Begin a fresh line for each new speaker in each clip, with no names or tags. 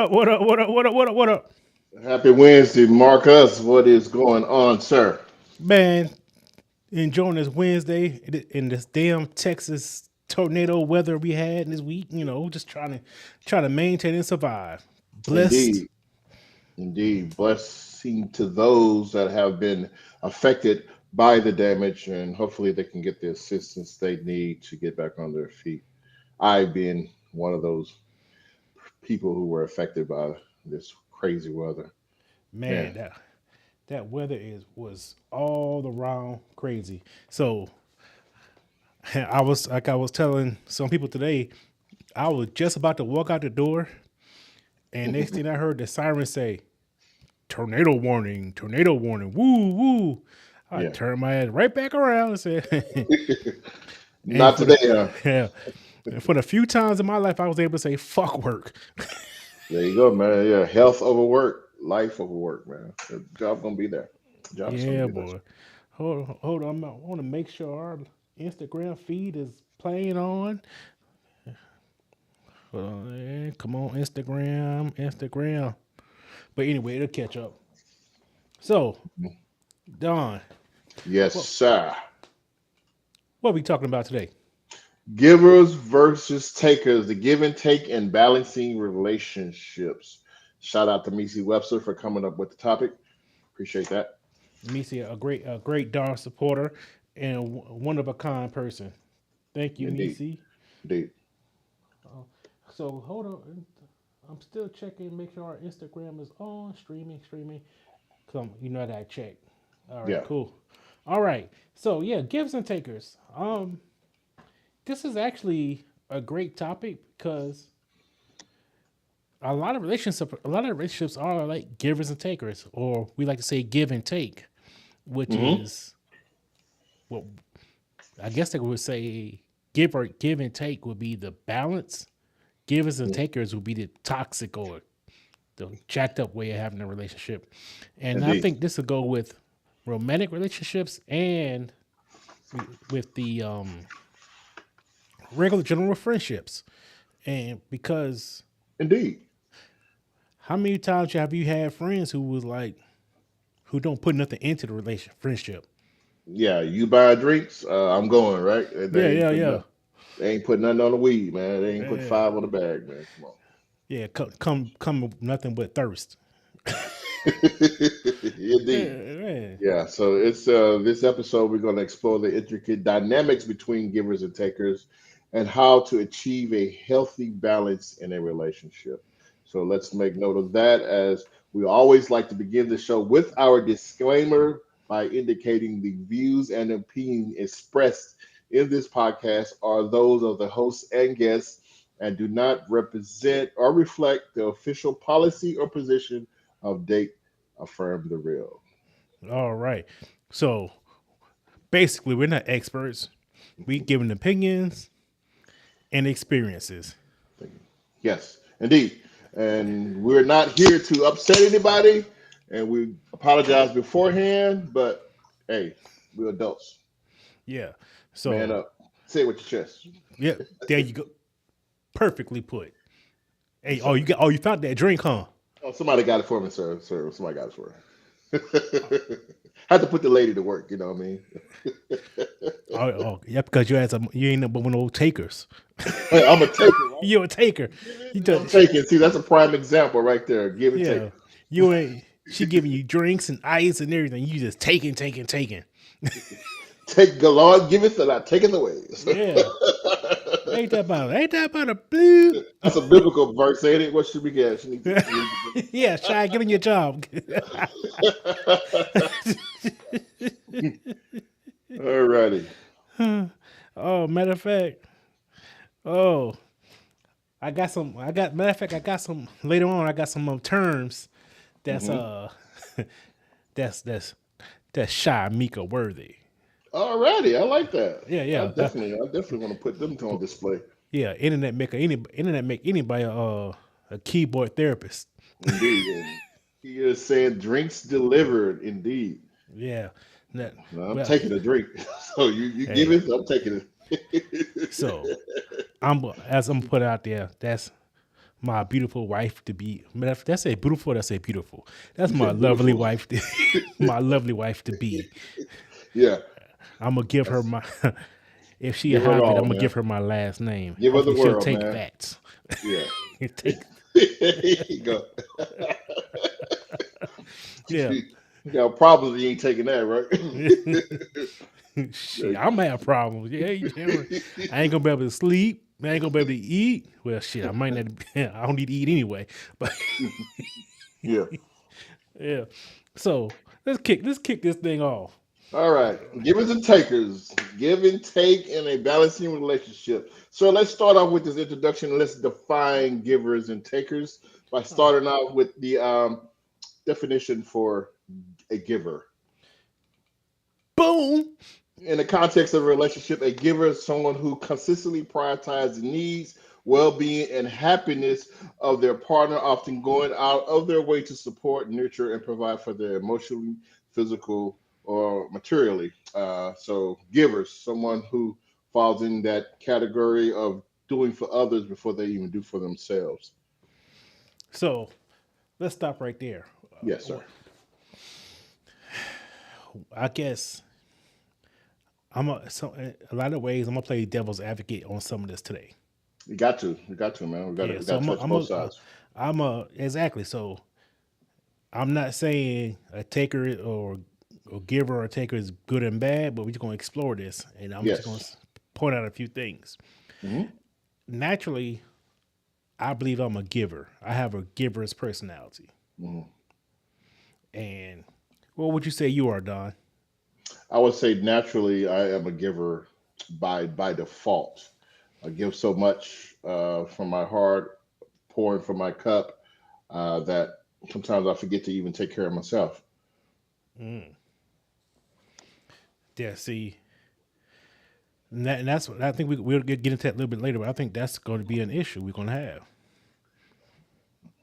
up? What up? What up? What up? What up? What up?
Happy Wednesday, Marcus. What is going on, sir?
Man, enjoying this Wednesday in this damn Texas tornado weather we had this week. Just trying to maintain and survive. Blessed.
Indeed, indeed. Blessing to those that have been affected by the damage, and hopefully they can get the assistance they need to get back on their feet. I being one of those people who were affected by this crazy weather.
Man,
Man,
that weather was all around crazy. So I was telling some people today, I was just about to walk out the door, and next thing I heard the siren say, tornado warning, woo, woo. I
yeah.
turned my head right back around and said, and
Not today, huh?
yeah, and for the few times in my life I was able to say fuck work.
There you go, man. Yeah, health over work, life over work, man. The job gonna be there. Job's gonna
Yeah,
be there.
boy. Hold on. I want to make sure our Instagram feed is playing on. Come on, Instagram. But anyway, it'll catch up. So, Don,
Yes,
what
sir.
what are we talking about today?
Givers versus takers, the give and take and balancing relationships. Shout out to Missy Webster for coming up with the topic. Appreciate that.
Misi, a great Don supporter and one of a kind person. Thank you,
Indeed.
Misi.
Indeed.
Uh, so hold on. I'm still checking, make sure our Instagram is on, streaming. Come, you know that I check. All right,
Yeah.
cool. All right. So yeah, gives and takers. This is actually a great topic because a lot of relationships are like givers and takers, or we like to say give and take, which
Hmm.
is what I guess they would say give and take would be the balance. Givers and takers would be the toxic or the jacked up way of having a relationship. And I
Indeed.
think this will go with romantic relationships and with the regular general friendships. And because
Indeed.
how many times have you had friends who was like who don't put nothing into the relation friendship?
Yeah, you buy drinks, I'm going, right?
Yeah,
They ain't
yeah,
putting
yeah.
no, they ain't putting nothing on the weed, man. They ain't put
Yeah,
five on the bag, man. Come
yeah. Come with nothing but thirst.
on. Indeed.
Yeah,
Yeah, so it's this episode we're going to explore the intricate dynamics between givers and takers and how to achieve a healthy balance in a relationship. So let's make note of that as we always like to begin the show with our disclaimer by indicating the views and opinions expressed in this podcast are those of the hosts and guests and do not represent or reflect the official policy or position of Date Affirm the Real.
yeah. All right. So basically, we're not experts. We giving opinions and experiences.
Thank you. Yes, indeed. And we're not here to upset anybody, and we apologize beforehand, but hey, we're adults.
Yeah.
Man
So
up. Say it with your chest.
yeah, there you go. Perfectly put. Hey,
Yes, sir.
you found that drink, huh?
Oh, somebody got it for me, sir. Sir, somebody got it for me. Had to put the lady to work, you know what I mean?
Yeah, because you ain't number one of those takers.
I'm a taker, right?
You're a taker.
Give
You
it, I'm
just,
taking. See, that's a prime example right there. Give and take.
yeah, you ain't. She giving you drinks and ice and everything. You just taking.
Take galore, give it, and I take it away.
Yeah, ain't that about a blue?
That's a biblical verse, ain't it? What should we get? Should we
Yeah, shy, get on your job.
Alrighty.
Oh, matter of fact, oh, I got some. I got matter of fact, I got some later on. I got some terms that's
Hmm.
that's that's that's shy Mika worthy.
Alrighty, I like that.
Yeah,
I
yeah,
definitely, I definitely want to put them on
but
display.
yeah. Internet make anybody a keyboard therapist.
Indeed, and he is saying drinks delivered. Indeed,
Yeah, that,
now, I'm
well,
taking a drink. So you give
hey,
it, I'm taking it.
so I'm as I'm put out there. That's my beautiful wife to be. That's a beautiful. That's a beautiful. That's
You
my
said
lovely
beautiful.
wife. My lovely wife to be.
Yeah,
I'm gonna give her
that's
my. If she
give her it
have it, I'm
all,
gonna
man.
give her my last name.
Give her the
Hopefully, she'll
world,
take
man.
that.
Yeah.
Take.
There you go.
Yeah.
You got problems. You ain't taking that, right?
Shit, I'm gonna have problems. Yeah, you damn right. I ain't gonna be able to sleep. I ain't gonna be able to eat. Well, shit, I might not. I don't need to eat anyway. But
Yeah.
yeah. So let's kick this thing off.
All right. Givers and takers. Give and take in a balancing relationship. So let's start off with this introduction. Let's define givers and takers by
Oh,
starting off with the definition for a giver.
boom.
In the context of a relationship, a giver is someone who consistently prioritizes the needs, well-being, and happiness of their partner, often going out of their way to support, nurture, and provide for their emotionally, physical, or materially. So, givers, someone who falls in that category of doing for others before they even do for themselves.
So let's stop right there.
Yes, sir.
I guess a lot of ways I'm gonna play devil's advocate on some of this today.
You got to. You got to, man.
Yeah.
We
So
got to touch both sides.
I'm a exactly. So I'm not saying a taker or giver or taker is good and bad, but we're just gonna explore this, and I'm just gonna
Yes.
point out a few things.
Hmm.
Naturally, I believe I'm a giver. I have a giver's personality.
Hmm.
And what would you say you are, Don?
I would say naturally I am a giver by default. I give so much from my heart, pouring from my cup, that sometimes I forget to even take care of myself.
Mm. Yeah, see, and that's what I think we'll get into that a little bit later, but I think that's going to be an issue we're going to have.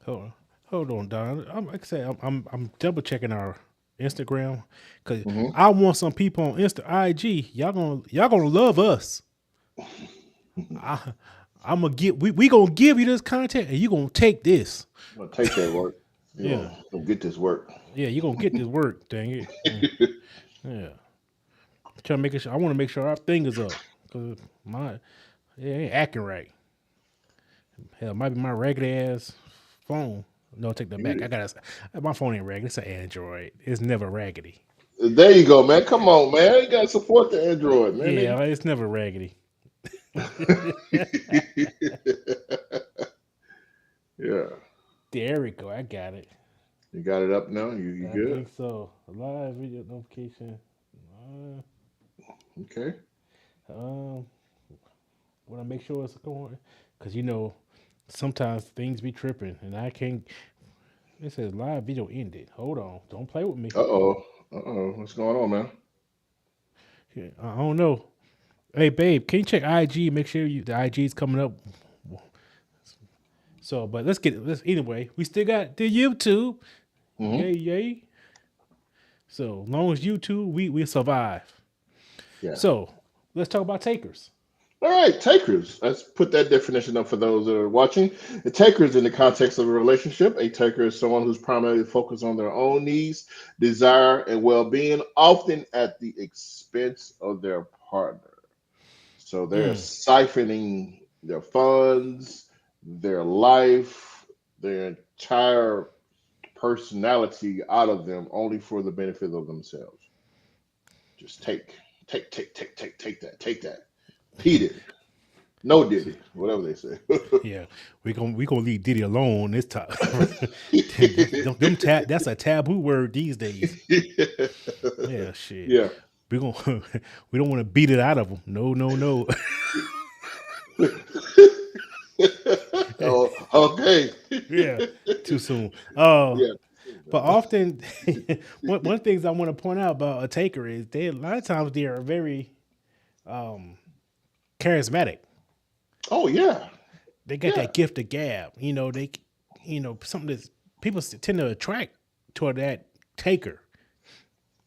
Hold on, hold on, Don. Like I said, I'm double checking our Instagram because
Hmm.
I want some people on IG. Y'all gonna love us. I, I'm gonna get we gonna give you this content and you gonna take this.
I'm gonna take that work.
Yeah,
You'll get this work.
yeah, you gonna get this work. Dang it. Yeah, trying to make sure. I want to make sure our thing is up because my it ain't acting right. Hell, it might be my ragged ass phone. No, take that back. My phone ain't ragged. It's an Android. It's never raggedy.
There you go, man. Come on, man. You gotta support the Android, man.
Yeah, it's never raggedy.
Yeah.
There we go. I got it.
You got it up now. You
I
good?
think so. Live video notification. Uh,
Okay.
um, want to make sure it's going because sometimes things be tripping and I can't. It says live video ended. Hold on. Don't play with me.
Uh oh. Uh oh. What's going on, man?
Yeah, I don't know. Hey, babe, can you check IG? Make sure the IG is coming up. So, but let's anyway. We still got the YouTube.
Hmm.
Yay, yay. So, long as YouTube, we survive.
Yeah.
So, let's talk about takers.
All right, takers. Let's put that definition up for those that are watching. A taker is in the context of a relationship. A taker is someone who's primarily focused on their own needs, desire, and well-being, often at the expense of their partner. So they're
Mm.
siphoning their funds, their life, their entire personality out of them only for the benefit of themselves. Just take that, take that. P Diddy, no Diddy, whatever they say.
Yeah, we gonna leave Diddy alone this time. That's a taboo word these days. Yeah, shit.
Yeah.
We gonna we don't want to beat it out of them. No, no, no.
Oh, okay.
Yeah, too soon.
Yeah.
But often, one things I want to point out about a taker is they a lot of times they are very um, charismatic.
Oh yeah.
They got
Yeah.
that gift of gab. Something that people tend to attract toward that taker.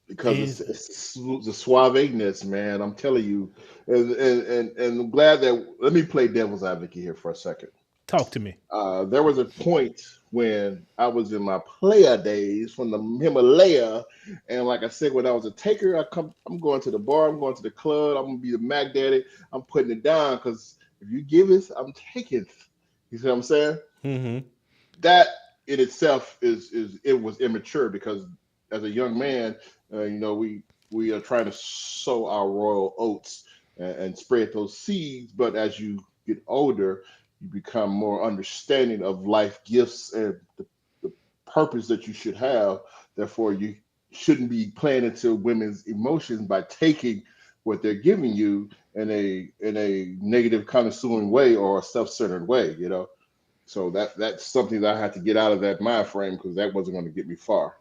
Because
And
it's the suaveness, man. I'm telling you, and I'm glad that. Let me play devil's advocate here for a second.
Talk to me.
There was a point when I was in my player days from the Himalaya, and like I said, when I was a taker, I'm going to the bar, I'm going to the club, I'm gonna be the Mac Daddy, I'm putting it down because if you give it, I'm taking. You see what I'm saying?
Mm-hmm.
That in itself is it was immature because as a young man, we are trying to sow our royal oats and spread those seeds. But as you get older, you become more understanding of life gifts and the purpose that you should have. Therefore, you shouldn't be playing into women's emotions by taking what they're giving you in a negative, condescending way or a self-centered way. So that's something that I had to get out of that mind frame because that wasn't going to get me far.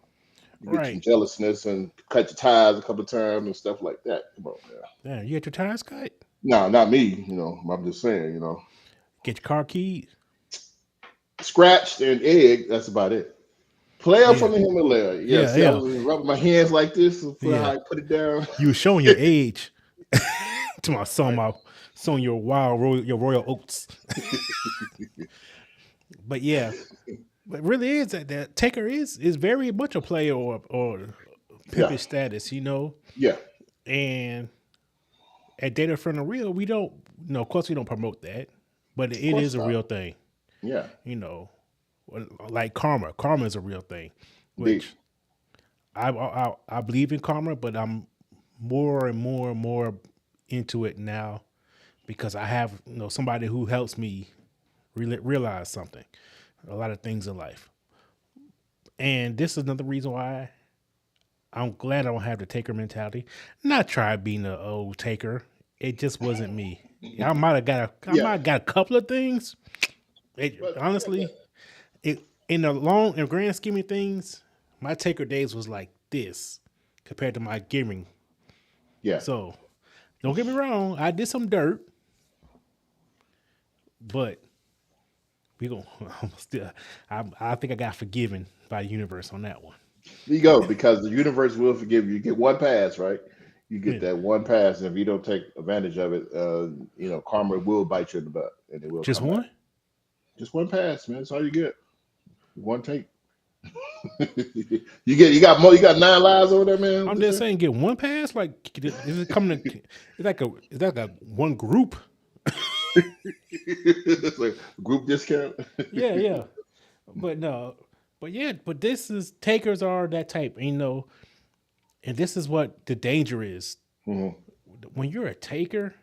You get some
Right.
jealousness and cut your ties a couple of times and stuff like that. Come on, man.
Yeah, you get your tires cut.
No, not me. I'm just saying.
Get your car keys.
Scratched and egg. That's about it. Player
Yeah.
from the Himalaya. Yeah.
Yeah.
See, I
Yeah.
was rubbing my hands like this and put how
Yeah.
I put it down.
You was showing your age to my son your your royal oats. But yeah, but really is that Taker is very much a player or
Yeah.
pimpish status,
Yeah.
and at Data from the Real, we don't, of course, we don't promote that, but
Of
it is
course
a
not.
real thing,
Yeah.
you know, like karma. Karma is a real thing,
Indeed.
which I believe in karma, but I'm more and more and more into it now because I have somebody who helps me realize something, a lot of things in life, and this is another reason why I'm glad I don't have the taker mentality. Not try being an old taker. It just wasn't me. I
Yeah.
might have got a couple of things.
But yeah,
Honestly, it in the long and grand scheme of things, my taker days was like this compared to my giving.
yeah.
So don't get me wrong, I did some dirt, but we going I'm still I think I got forgiven by the universe on that one.
There you go, because the universe will forgive you. You get one pass, right? You get
Yeah.
that one pass, and if you don't take advantage of it, karma will bite you in the butt, and it will
Just
come back.
one?
Just one pass, man. That's all you get. One take. You got 9 lives over there, man. What
I'm
you
just
say?
saying, get one pass. Like, is it coming to? It's like a one group.
It's like group discount.
Yeah, yeah. But no, but yeah, but this is takers are that type, and this is what the danger is.
Mhm.
When you're a taker,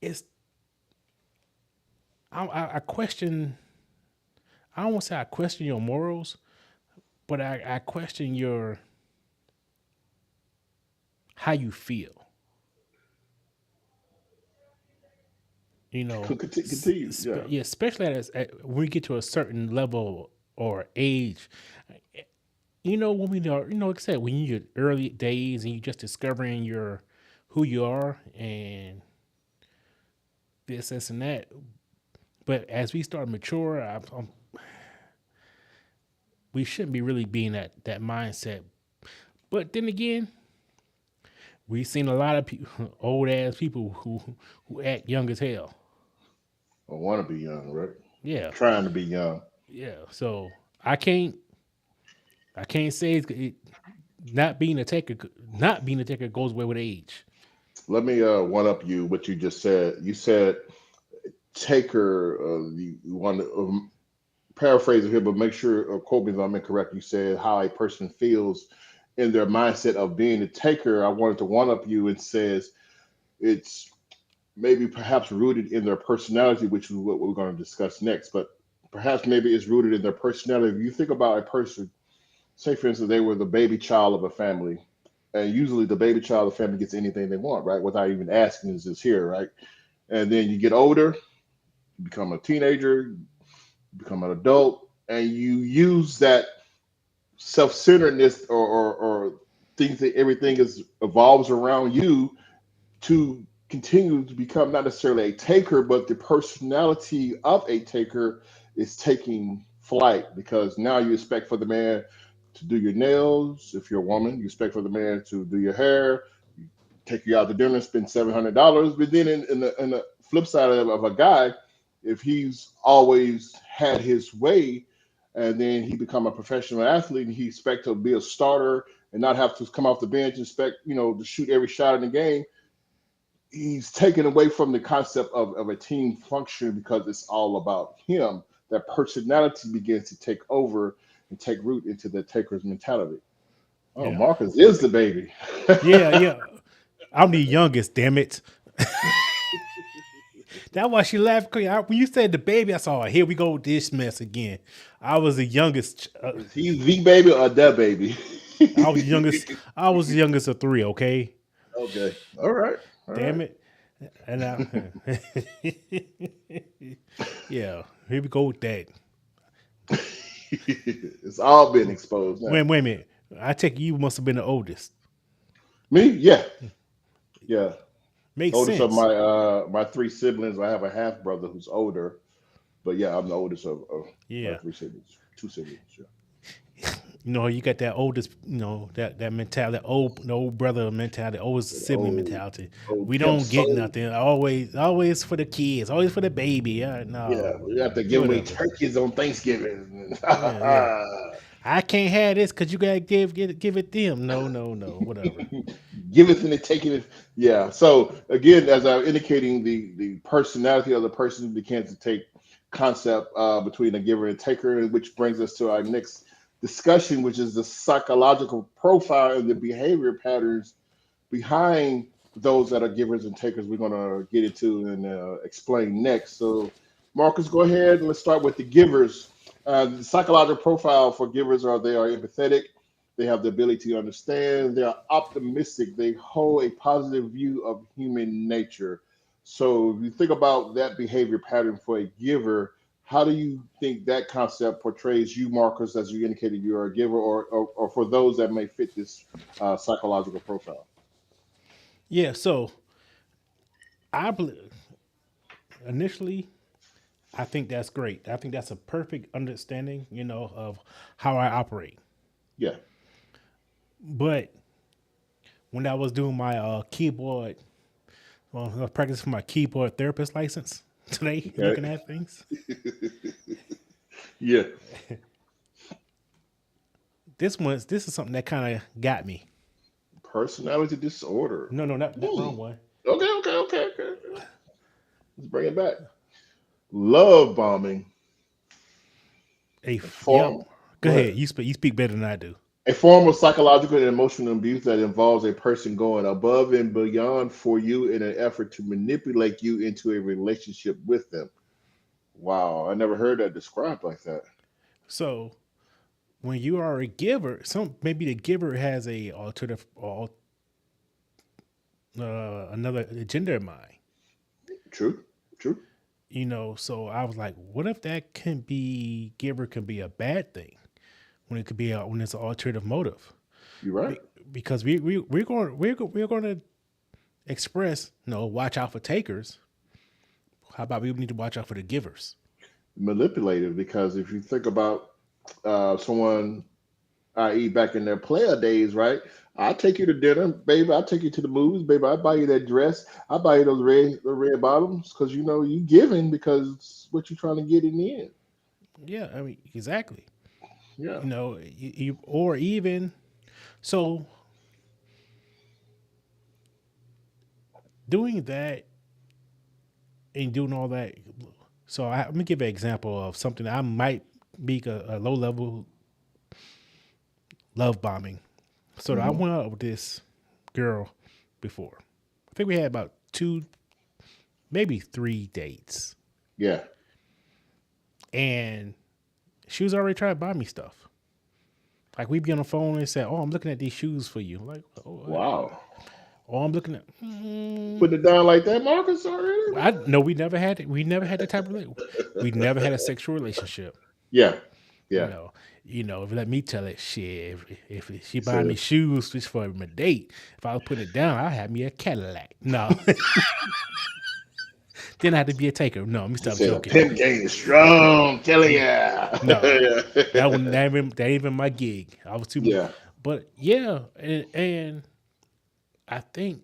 it's I question. I don't want to say I question your morals, but I question your how you feel.
Continue. Yeah.
Yeah, especially when we get to a certain level or age. When we are, like I said, when you're in your early days and you just discovering your who you are and this and that. But as we start mature, we shouldn't be really being that mindset. But then again, we've seen a lot of old ass people who act young as hell.
I want to be young, right?
Yeah,
Trying to be young.
yeah. So I can't say not being a taker. Not being a taker goes away with age.
Let me one up you what you just said. You said taker. You want to paraphrase it here, but make sure, quote me if I'm incorrect. You said how a person feels in their mindset of being a taker. I wanted to one up you and says it's maybe perhaps rooted in their personality, which is what we're going to discuss next. But perhaps maybe it's rooted in their personality. If you think about a person, say for instance, they were the baby child of a family. And usually the baby child of the family gets anything they want, right? Without even asking, is this here, right? And then you get older, you become a teenager, you become an adult, and you use that self-centeredness or think that everything is evolves around you to continue to become not necessarily a taker, but the personality of a taker is taking flight because now you expect for the man to do your nails. If you're a woman, you expect for the man to do your hair, take you out to dinner, spend $700. But then in the flip side of a guy, if he's always had his way, and then he become a professional athlete, and he expect to be a starter and not have to come off the bench and expect to shoot every shot in the game, he's taken away from the concept of a team function because it's all about him. That personality begins to take over and take root into the taker's mentality. Oh,
Yeah.
Marcus is the baby.
Yeah, yeah. I'm the youngest, damn it. That's why she laughed. When you said the baby, I saw, here we go with this mess again. I was the youngest.
Is he the baby or the baby?
I was the youngest. I was the youngest of three. Okay,
Okay. All right. All
damn
right.
it. And I, yeah, here we go with that.
It's all been exposed now.
Wait a minute. I take you must have been the oldest.
Me? Yeah. Yeah.
Makes
Oldest of
sense.
my three siblings. I have a half brother who's older, but yeah, I'm the oldest of my
Yeah,
three siblings. Two siblings. Yeah.
you got that oldest. That mentality, the old brother mentality, oldest
The
sibling
old
mentality.
old
We
pimp
don't get
soul.
nothing. Always for the kids. Always for the baby. Yeah,
Yeah,
no,
we have to give away
whatever.
turkeys on Thanksgiving.
Yeah, yeah. I can't have this because you gotta give it them. No, no, no. Whatever.
Giveth and it taketh it. Yeah. So again, as I'm indicating, the personality of the person begins to take concept between a giver and taker, which brings us to our next discussion, which is the psychological profile and the behavior patterns behind those that are givers and takers. We're going to get into and explain next. So, Marcus, go ahead and let's start with the givers. The psychological profile for givers are they are empathetic, they have the ability to understand, they are optimistic, they hold a positive view of human nature. So, if you think about that behavior pattern for a giver, how do you think that concept portrays you, Marcus, as you indicated you are a giver, or for those that may fit this psychological profile?
Yeah. So I initially I think that's great. I think that's a perfect understanding, of how I operate.
Yeah.
But when I was doing my keyboard, well, I was practicing for my keyboard therapist license today,
Okay.
looking at things.
Yeah.
This is something that kind of got me.
Personality disorder.
No, no, not that
Hmm.
wrong one.
Okay. Let's bring it back. Love bombing. A
Yep.
form.
Go
Go ahead.
ahead. You speak better than I do.
A form of psychological and emotional abuse that involves a person going above and beyond for you in an effort to manipulate you into a relationship with them. Wow, I never heard that described like that.
So when you are a giver, some maybe the giver has a alternative or another agenda in mind.
True. True.
So I was like, what if that can be giver can be a bad thing when it could be when it's an alternative motive?
You're right.
Be, because we're going to express watch out for takers. How about we need to watch out for the givers?
Manipulative because if you think about someone, i.e., back in their player days, right? I'll take you to dinner, baby. I'll take you to the movies, baby. I'll buy you that dress. I'll buy you the red bottoms because you giving because it's what you're trying to get in the end.
Yeah, I mean exactly.
Yeah.
Or even so doing that and doing all that. So let me give an example of something that I might be a low level love bombing. So I
Hmm.
went out with this girl before. I think we had about two, maybe three dates,
Yeah.
and she was already trying to buy me stuff. Like we'd be on the phone and say, "Oh, I'm looking at these shoes for you." Like,
Wow.
oh, I'm looking at.
Putting it down like that, Marcus, already?
I no, we never had it. We never had the type of we never had a sexual relationship.
Yeah.
You
Yeah.
know, if let me tell it, shit. If she
He
buy me
said,
shoes just for a date, if I was putting it down, I had me a Cadillac. No, then I had to be a taker. No, let me
he
stop
said, a
joking.
pimp game is strong. Telling
No,
ya.
no, that even my gig. I was too much,
Yeah.
but yeah, and I think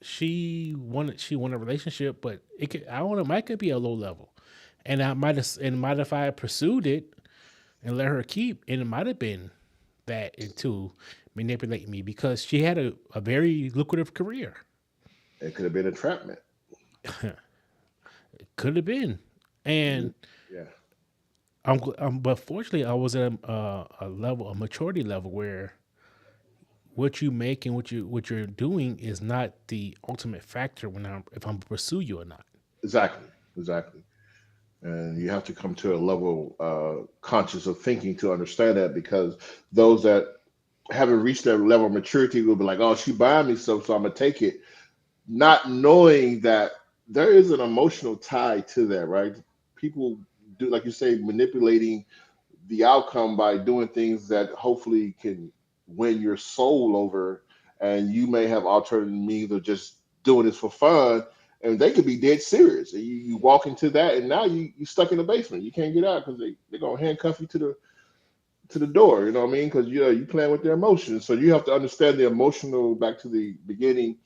she wanted a relationship, but it could I don't know, might could be a low level, and I might have and might if I pursued it and let her keep, and it might have been that into manipulate me because she had a very lucrative career.
It could have been entrapment.
Could have been, and
Yeah,
but fortunately, I was at a level, a maturity level where what you make and what you're doing is not the ultimate factor when I'm if I'm pursue you or not.
exactly, exactly. And you have to come to a level conscious of thinking to understand that, because those that haven't reached that level of maturity will be like, "Oh, she buying me stuff, so I'm gonna take it," not knowing that there is an emotional tie to that, right? People do, like you say, manipulating the outcome by doing things that hopefully can win your soul over, and you may have alternative means of just doing this for fun, and they could be dead serious. And you walk into that, and now you stuck in the basement. You can't get out because they're gonna handcuff you to the door. You know what I mean? Because you playing with their emotions, so you have to understand the emotional. Back to the beginning,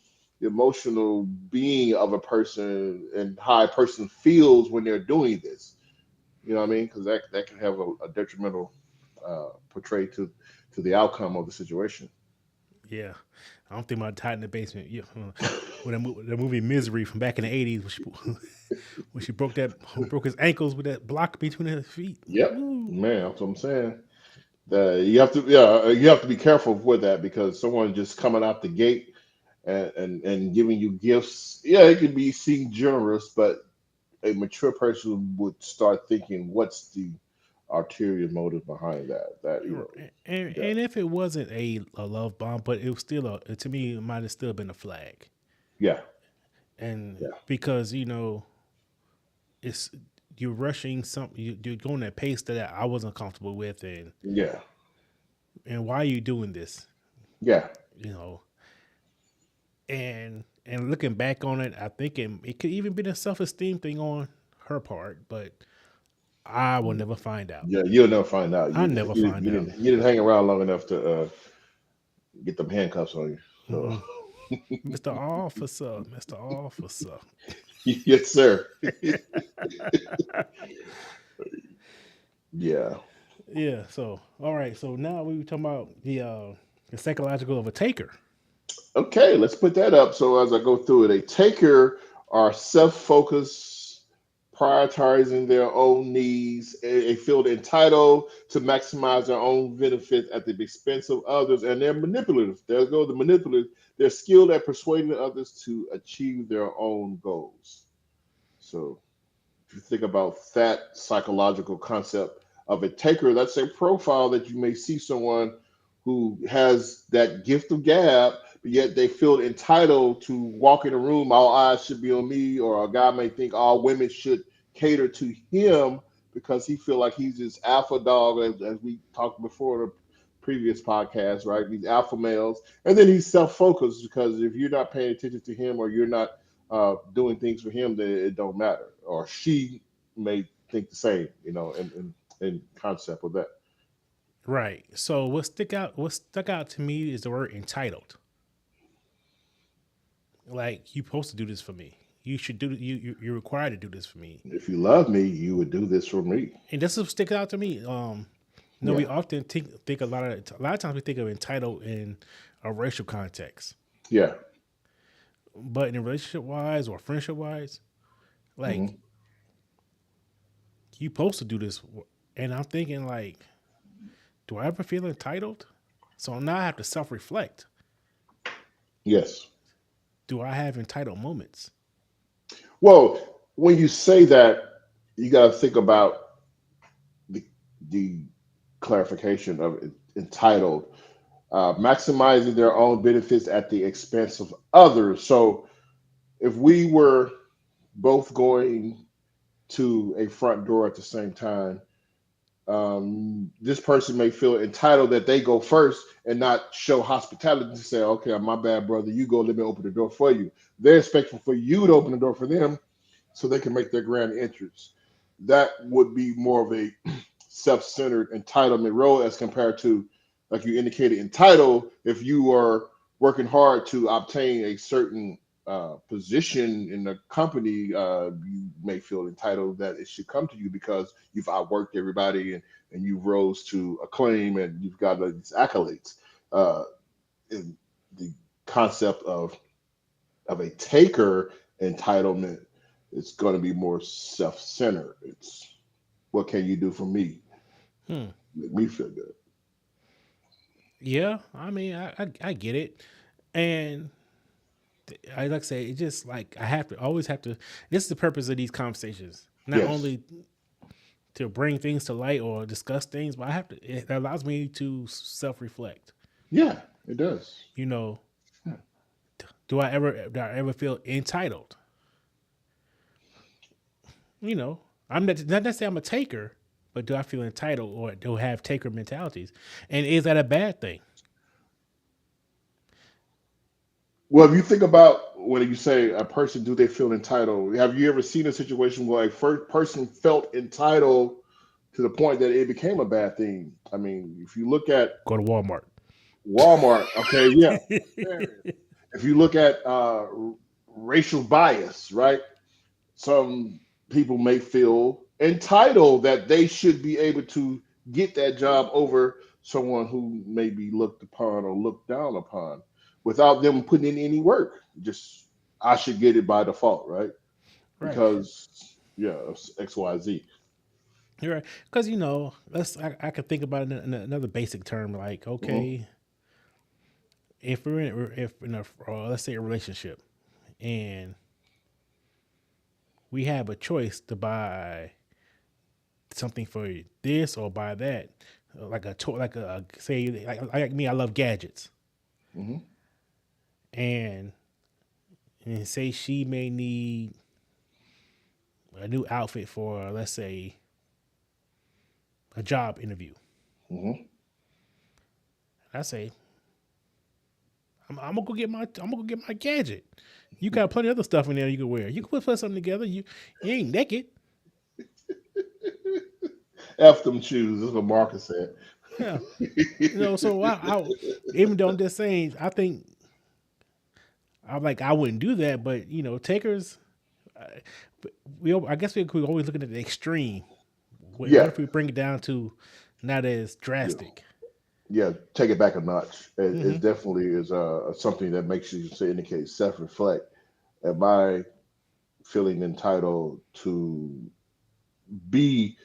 the emotional being of a person and how a person feels when they're doing this. You know what I mean? Because that can have a detrimental portray to the outcome of the situation.
Yeah, I don't think about tied in the basement. Yeah, when the movie Misery from back in the '80s, when when she broke his ankles with that block between his feet.
Yep,
Ooh.
man, that's what I'm saying. You have to, yeah, you have to be careful with that, because someone just coming out the gate and giving you gifts, yeah, it could be seen generous, but a mature person would start thinking, what's the ulterior motive behind that? Yeah,
And if it wasn't a love bomb, but it was still to me it might have still been a flag.
yeah,
And
yeah,
because it's you're rushing something, you're going at a pace that I wasn't comfortable with,
yeah,
and why are you doing this?
yeah.
You know, and looking back on it, I think it could even be a self esteem thing on her part, but I will never find out.
Yeah, you'll never find out.
I never find out.
You didn't hang around long enough to get them handcuffs on you. So,
Mm-mm. Mr. Officer, Mr. Officer.
yes, sir. Yeah.
Yeah. So, all right. So now we were talking about the psychological of a taker.
Okay, let's put that up. So as I go through it, a taker are self-focused, prioritizing their own needs. They feel entitled to maximize their own benefits at the expense of others, and they're manipulative. There go the manipulative. They're skilled at persuading others to achieve their own goals. So if you think about that psychological concept of a taker, that's a profile that you may see someone who has that gift of gab, but yet they feel entitled to walk in a room, all eyes should be on me, or a guy may think all women should cater to him because he feel like he's this alpha dog, as we talked before in the previous podcast, right? These alpha males, and then he's self-focused because if you're not paying attention to him or you're not doing things for him, then it don't matter. Or she may think the same, in concept of that.
Right. So what stuck out to me is the word entitled. Like you supposed to do this for me. You should do you're required to do this for me.
If you love me, you would do this for me.
And this will stick out to me. We
Yeah,
often think a lot of times we think of entitled in a racial context,
yeah,
but in relationship wise or friendship wise, like
hmm
you supposed to do this, and I'm thinking like, do I ever feel entitled? So now I have to self reflect.
yes.
Do I have entitled moments?
Well, when you say that, you got to think about the the clarification of entitled, maximizing their own benefits at the expense of others. So if we were both going to a front door at the same time, this person may feel entitled that they go first and not show hospitality to say, okay, my bad, brother, you go, let me open the door for you. They're expecting for you to open the door for them so they can make their grand entrance. That would be more of a self-centered entitlement role as compared to, like you indicated, entitled if you are working hard to obtain a certain position in the company, you may feel entitled that it should come to you because you've outworked everybody and you rose to acclaim and you've got these accolades. Uh, and the concept of a taker entitlement is going to be more self-centered. It's what can you do for me?
Hmm.
Make me feel good.
Yeah, I mean, I get it, and I like to say it just like I have to always have to. This is the purpose of these conversations, not
Yes.
only to bring things to light or discuss things, but I have to. It allows me to self reflect.
Yeah, it does.
You know,
Yeah.
do I ever feel entitled? You know, I'm not necessarily I'm a taker, but do I feel entitled or do I have taker mentalities? And is that a bad thing?
Well, if you think about when you say a person, do they feel entitled? Have you ever seen a situation where a first person felt entitled to the point that it became a bad thing? I mean, if you look at
Go to Walmart.
Walmart, okay, yeah. If you look at racial bias, right? Some people may feel entitled that they should be able to get that job over someone who may be looked upon or looked down upon without them putting in any work. Just I should get it by default, right?
Right.
Because yeah, of XYZ.
You're right. Because I could think about it in another basic term, like
Mm-hmm,
okay, if we're in if in a let's say a relationship, and we have a choice to buy something for this or buy that, like a toy, like a say like me, I love gadgets,
mm-hmm,
and say she may need a new outfit for let's say a job interview.
mm-hmm.
I say I'm gonna go get my gadget. You got plenty of other stuff in there you can wear. You can put something together. You ain't naked.
F them shoes. That's what Marcus said.
Yeah, So I even though I'm just saying, I think I'm like I wouldn't do that, but takers. Uh, I guess we're always looking at the extreme. What
Yeah,
if we bring it down to not as
yeah,
drastic?
yeah. Take it back a notch.
Hmm.
It definitely is something that makes you say indicate self reflect. Am I feeling entitled to be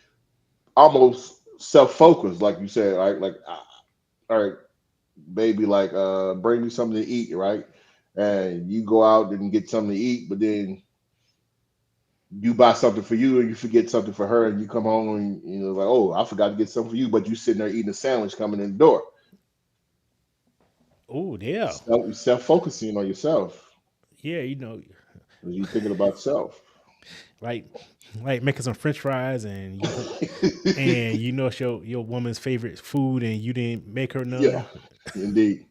almost self-focused, like you said, right? Like, all right, baby, like, bring me something to eat, right? And you go out and get something to eat, but then you buy something for you and you forget something for her, and you come home and like, oh, I forgot to get something for you, but you sitting there eating a sandwich coming in the door.
Oh yeah,
Self-focusing on yourself.
yeah.
You thinking about self.
Like like making some French fries and it's your woman's favorite food and you didn't make her
Yeah,
none.
indeed.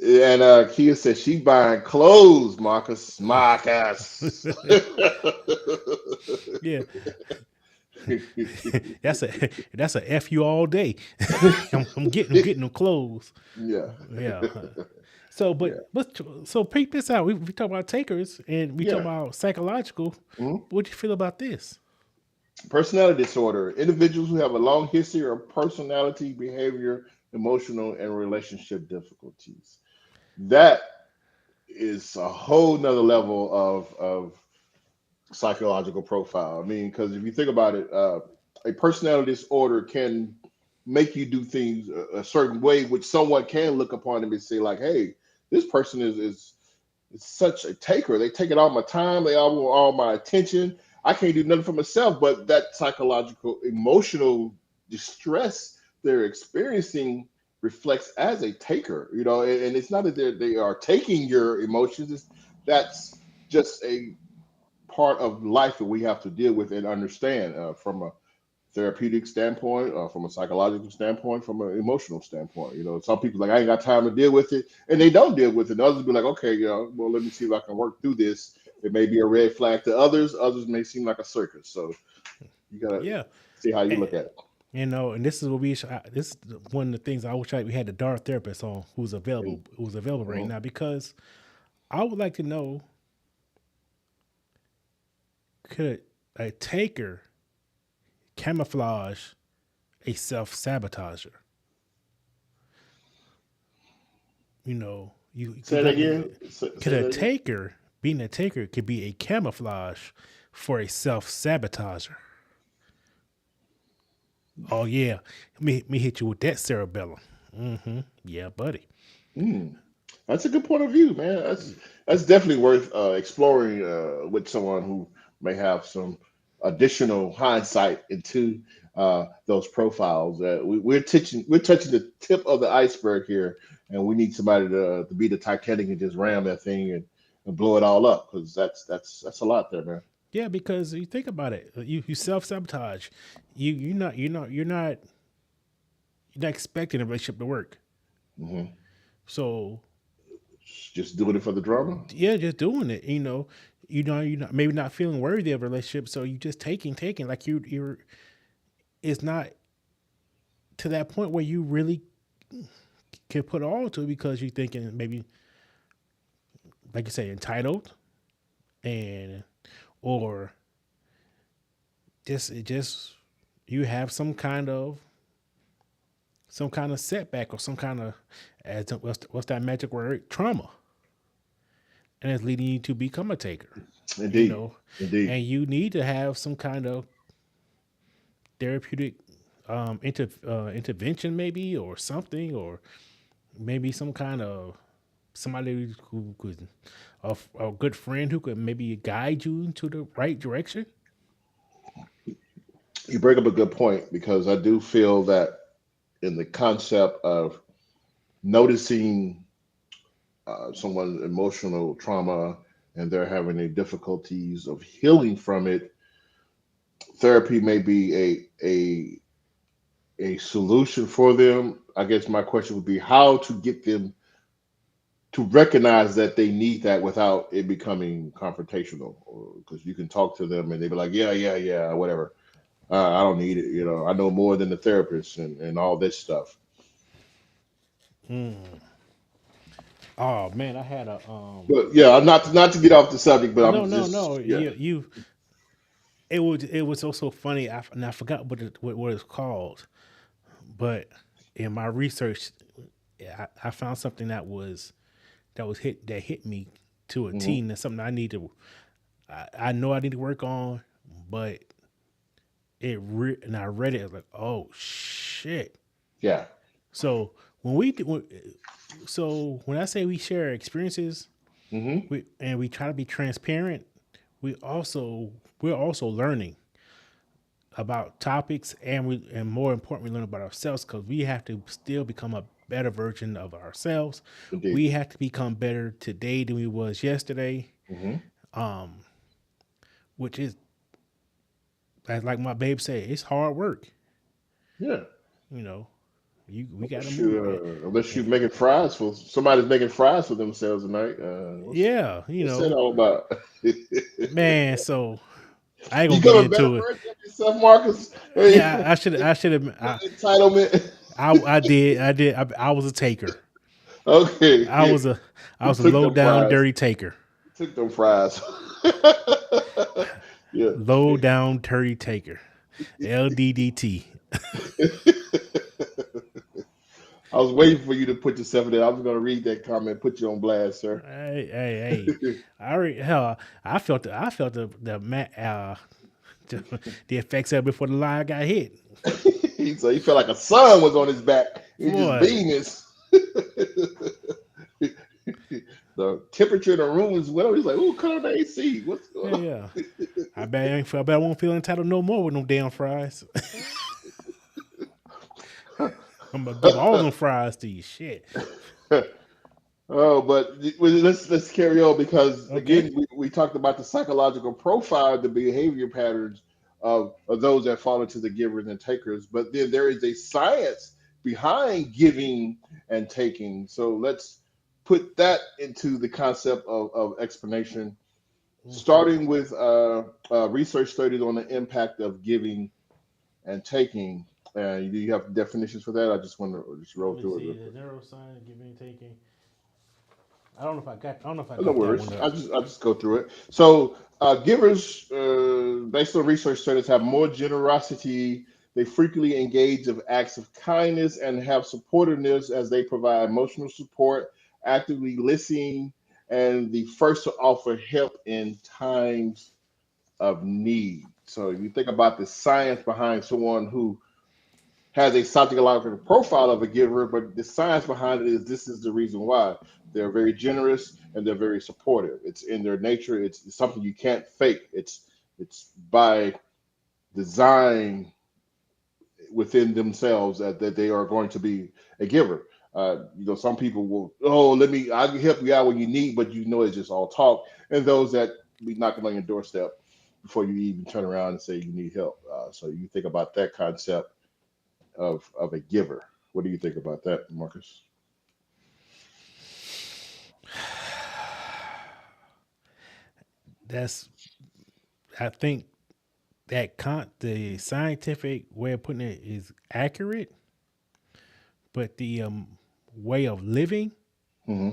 And Kia said she buying clothes, Marcus. Marcus.
Yeah, that's a f you all day. I'm getting them clothes.
Yeah,
Yeah. So,
yeah,
so peep this out. We talk about takers and we talk
yeah.
about psychological.
Mhm.
What do you feel about this?
Personality disorder. Individuals who have a long history of personality, behavior, emotional, and relationship difficulties. That is a whole nother level of psychological profile. I mean, because if you think about it, a personality disorder can make you do things a certain way, which someone can look upon them and say, like, "Hey, this person is such a taker. They take it all my time. They all want all my attention. I can't do nothing for myself." But that psychological, emotional distress they're experiencing reflects as a taker. And it's not that they are taking your emotions. That's just a part of life that we have to deal with and understand from a therapeutic standpoint, from a psychological standpoint, from an emotional standpoint. Some people like I ain't got time to deal with it, and they don't deal with it. And others be like, okay, well, let me see if I can work through this. It may be a red flag to others. Others may seem like a circus. So you gotta
Yeah.
see how you
And,
look at it.
and this is what this is one of the things I wish we had the DAR therapist on who's
And,
available right
mhm,
now because I would like to know, could a taker camouflage a self sabotager? You
Say that
got
again.
could
Say
a
that again.
taker being a taker could be a camouflage for a self sabotager. Oh yeah, me hit you with that cerebellum. Mm-hmm. Yeah, buddy.
Mm. That's a good point of view, man. That's definitely worth exploring with someone who may have some additional hindsight into those profiles. We're touching the tip of the iceberg here, and we need somebody to be the Titanic and just ram that thing and blow it all up because that's a lot there, man.
Yeah, because you think about it, you self sabotage. You're not expecting a relationship to work.
Hmm.
So
Just doing it for the drama.
yeah, just doing it. You're not maybe not feeling worthy of a relationship, so you just taking like you're. It's not to that point where you really can put all to it because you're thinking maybe, like you say, entitled and or just you have some kind of setback or some kind of as what's that magic word, trauma, and it's leading you to become a taker. you
Indeed,
know
indeed.
and you need to have some kind of therapeutic intervention maybe or something, or maybe some kind of somebody who could a good friend who could maybe guide you into the right direction.
You bring up a good point because I do feel that in the concept of noticing someone's emotional trauma and they're having a difficulties of healing from it, therapy may be a solution for them. I guess my question would be how to get them to recognize that they need that without it becoming confrontational. Because you can talk to them and they be like, yeah, yeah, yeah, whatever. I don't need it. I know more than the therapist and all this stuff.
Mm. Oh man, I had a
But yeah, not to get off the subject, but
no,
I'm
no,
just
no.
yeah.
You it was also funny. And I forgot what it's called, but in my research, I found something that hit me to a T,
Hmm.
and that's something I need to. I know I need to work on, but and I read it, I was like, oh shit.
Yeah.
So when we do, when I say we share experiences,
Hmm.
we try to be transparent, we're also learning about topics, and more importantly, learn about ourselves because we have to still become a better version of ourselves.
Indeed.
We have to become better today than we was yesterday.
Hmm.
Um, which is like my babe said, it's hard work.
Yeah.
You know, we got to
Unless
move.
unless you're making fries for somebody's making fries for themselves tonight.
Yeah,
What's that all about?
man. So I ain't
You
gonna get
become a better
into it.
version of yourself, Marcus. Hey,
Yeah, I should have.
entitlement.
I did. I was a taker.
Okay,
I
yeah.
was a I
You
was a
took
low
them
down
fries.
dirty taker.
You took them fries. Yeah.
Low down dirty taker. LDDT.
I was waiting for you to put yourself in there. I was going to read that comment, put you on blast, sir.
Hey. I already hell. I felt the effects of it before the line got hit.
So he felt like a sun was on his back. He just
Boy,
beaming. The temperature in the room is whatever. He's like, "Ooh, cut on the AC. What's going
yeah,
on?"
yeah. I bet I won't feel entitled no more with no damn fries. I'm gonna give all them fries to you. Shit.
Oh, but let's carry on because
Okay.
again we talked about the psychological profile, the behavior patterns of those that fall into the givers and takers. But then there is a science behind giving and taking. So let's put that into the concept of explanation,
Okay.
starting with research studies on the impact of giving and taking. Do you have definitions for that? I just want to just
Let
roll
me
through it
see.
real
The
quick.
neuroscience, giving and taking. I don't know if I
No
got that one
worries.
up.
I just go through it. So givers, based on research studies, have more generosity. They frequently engage in acts of kindness and have supportiveness as they provide emotional support, actively listening, and the first to offer help in times of need. So you think about the science behind someone who has a psychological profile of a giver, but the science behind it is this is the reason why they're very generous and they're very supportive. It's in their nature. It's something you can't fake. It's by design within themselves that they are going to be a giver. Some people will, oh, I can help you out when you need, but it's just all talk. And those that be knocking on your doorstep before you even turn around and say you need help. So you think about that concept of a giver. What do you think about that, Marcus?
That's I think that the scientific way of putting it is accurate, but the way of living
Hmm.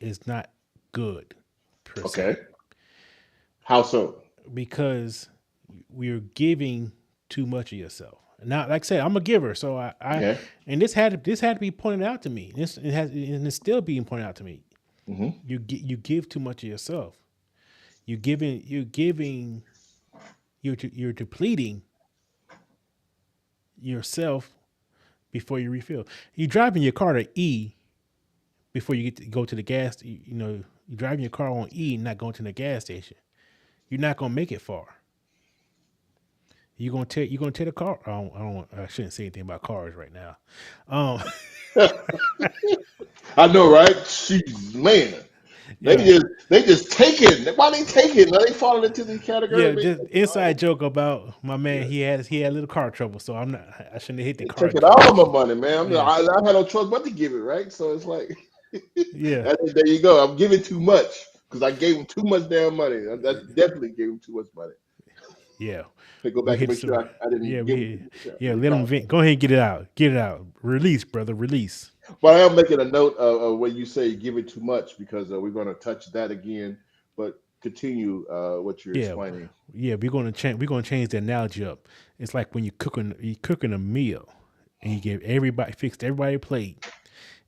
is not good per
Okay.
se
How so?
because we're giving too much of yourself. Now, like I said, I'm a giver, so
Okay.
and this had to be pointed out to me. This it has and it's still being pointed out to me.
Hmm.
You give too much of yourself. You're giving you're depleting yourself before you refill. You're driving your car to E before you go to the gas. You're driving your car on E, not going to the gas station. You're not gonna make it far. You gonna tear the car. I shouldn't say anything about cars right now. Um,
I know, right? Jeez, man. They
yeah,
just they just take it. Why they take it? Are they falling into the category?
yeah.
Man,
Just
oh,
inside joke about my man.
yeah.
He had a little car trouble, so I'm not. I shouldn't have hit the
They
car
taking
too
all
much.
of my money, man.
Yeah,
I had no choice but to give it, right? So it's like,
yeah,
there you go. I'm giving too much because I gave him too much damn money. That definitely gave him too much money.
yeah.
To go
We
back and
hit
make sure
some.
I
Yeah,
didn't give him too
we
much. Yeah,
yeah.
no
Let him
problem.
vent. Go ahead and get it out. Get it out. Release, brother. Release.
But I am making a note of when you say give it too much because we're going to touch that again. But continue what you're
Yeah,
explaining.
yeah. We're gonna change. We're gonna change the analogy up. It's like when you cooking a meal, and you give everybody fixed everybody a plate,